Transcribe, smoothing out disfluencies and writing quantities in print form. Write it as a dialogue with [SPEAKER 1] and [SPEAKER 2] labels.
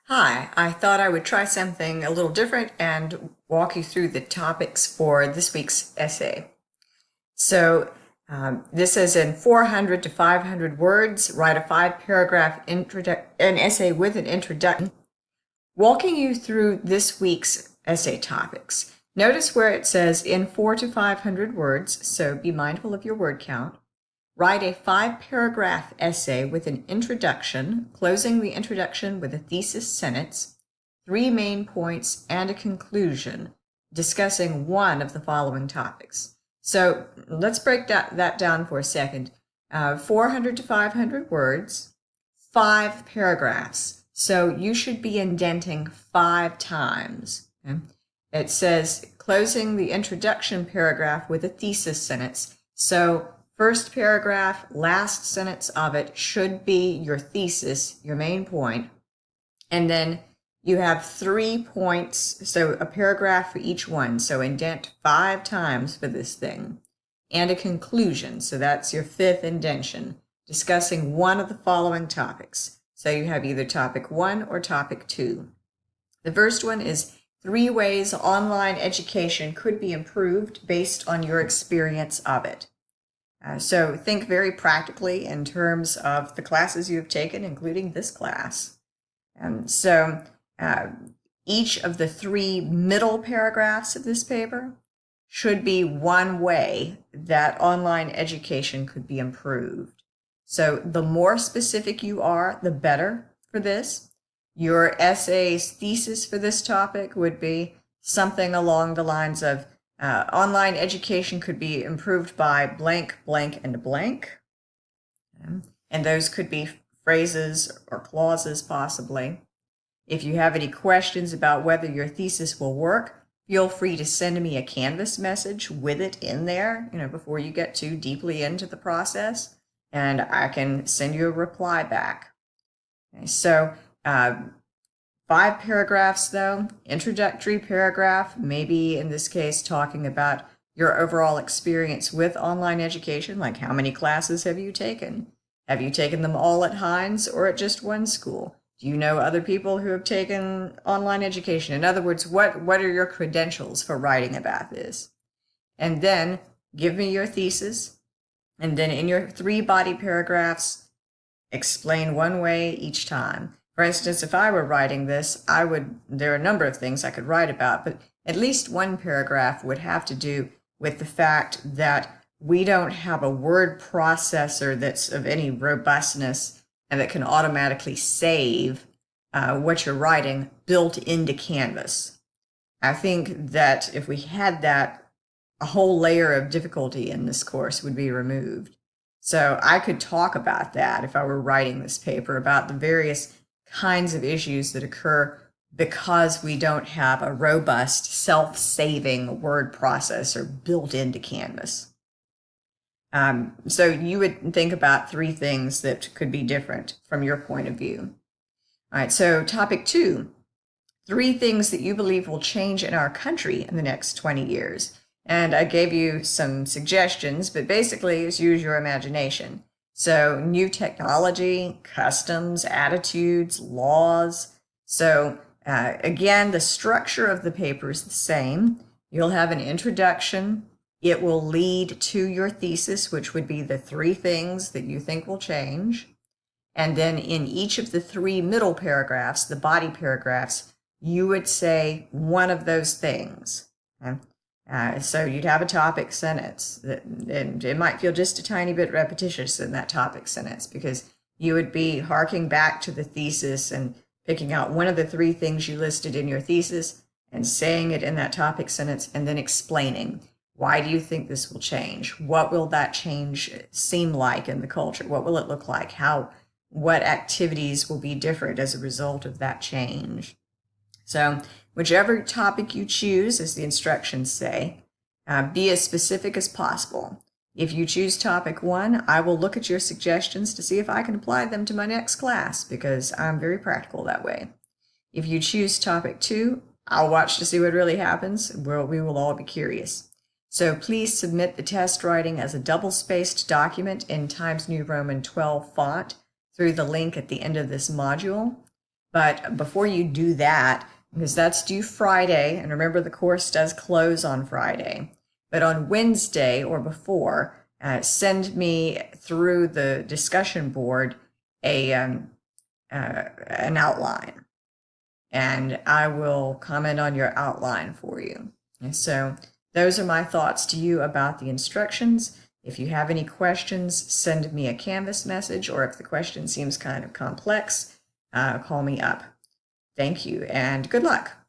[SPEAKER 1] Hi, I thought I would try something a little different and walk you through the topics for this week's essay. This is in 400 to 500 words. Write a 5-paragraph an essay with an introduction, walking you through this week's essay topics. Notice where it says in 4 to 500 words, so be mindful of your word count. Write a 5-paragraph essay with an introduction, closing the introduction with a thesis sentence, 3 main points, and a conclusion, discussing one of the following topics. So let's break that down for a second. 400 to 500 words, 5 paragraphs. So you should be indenting 5 times. Okay? It says closing the introduction paragraph with a thesis sentence. So first paragraph, last sentence of it should be your thesis, your main point. And then you have 3 points, so a paragraph for each one. So indent 5 times for this thing. And a conclusion, so that's your 5th indentation, discussing one of the following topics. So you have either topic 1 or topic 2. The first one is 3 ways online education could be improved based on your experience of it. So think very practically in terms of the classes you have taken, including this class. Each of the 3 middle paragraphs of this paper should be one way that online education could be improved. So the more specific you are, the better for this. Your essay's thesis for this topic would be something along the lines of online education could be improved by blank, blank, and blank. And those could be phrases or clauses possibly. If you have any questions about whether your thesis will work, feel free to send me a Canvas message with it in there, before you get too deeply into the process, and I can send you a reply back. Okay, so 5 paragraphs though, introductory paragraph, maybe in this case talking about your overall experience with online education, like how many classes have you taken? Have you taken them all at Hines or at just one school? Do you know other people who have taken online education? In other words, what are your credentials for writing about this? And then give me your thesis. And then in your 3 body paragraphs, explain one way each time. For instance, if I were writing this, there are a number of things I could write about, but at least one paragraph would have to do with the fact that we don't have a word processor that's of any robustness and that can automatically save what you're writing built into Canvas. I think that if we had that, a whole layer of difficulty in this course would be removed. So I could talk about that if I were writing this paper, about the various kinds of issues that occur because we don't have a robust self-saving word processor built into Canvas. So you would think about 3 things that could be different from your point of view. All right, so topic 2, 3 things that you believe will change in our country in the next 20 years. And I gave you some suggestions, but basically it's use your imagination. So new technology, customs, attitudes, laws. So again, the structure of the paper is the same. You'll have an introduction. It will lead to your thesis, which would be the 3 things that you think will change. And then in each of the 3 middle paragraphs, the body paragraphs, you would say one of those things. Okay? So you'd have a topic sentence, and it might feel just a tiny bit repetitious in that topic sentence because you would be harking back to the thesis and picking out one of the 3 things you listed in your thesis and saying it in that topic sentence and then explaining, why do you think this will change? What will that change seem like in the culture? What will it look like? What activities will be different as a result of that change? So whichever topic you choose, as the instructions say, be as specific as possible. If you choose topic 1, I will look at your suggestions to see if I can apply them to my next class, because I'm very practical that way. If you choose topic 2, I'll watch to see what really happens. We will all be curious. So please submit the test writing as a double-spaced document in Times New Roman 12 font through the link at the end of this module. But before you do that, because that's due Friday, and remember the course does close on Friday, but on Wednesday or before, send me through the discussion board an outline, and I will comment on your outline for you. And so those are my thoughts to you about the instructions. If you have any questions, send me a Canvas message, or if the question seems kind of complex, call me up. Thank you and good luck.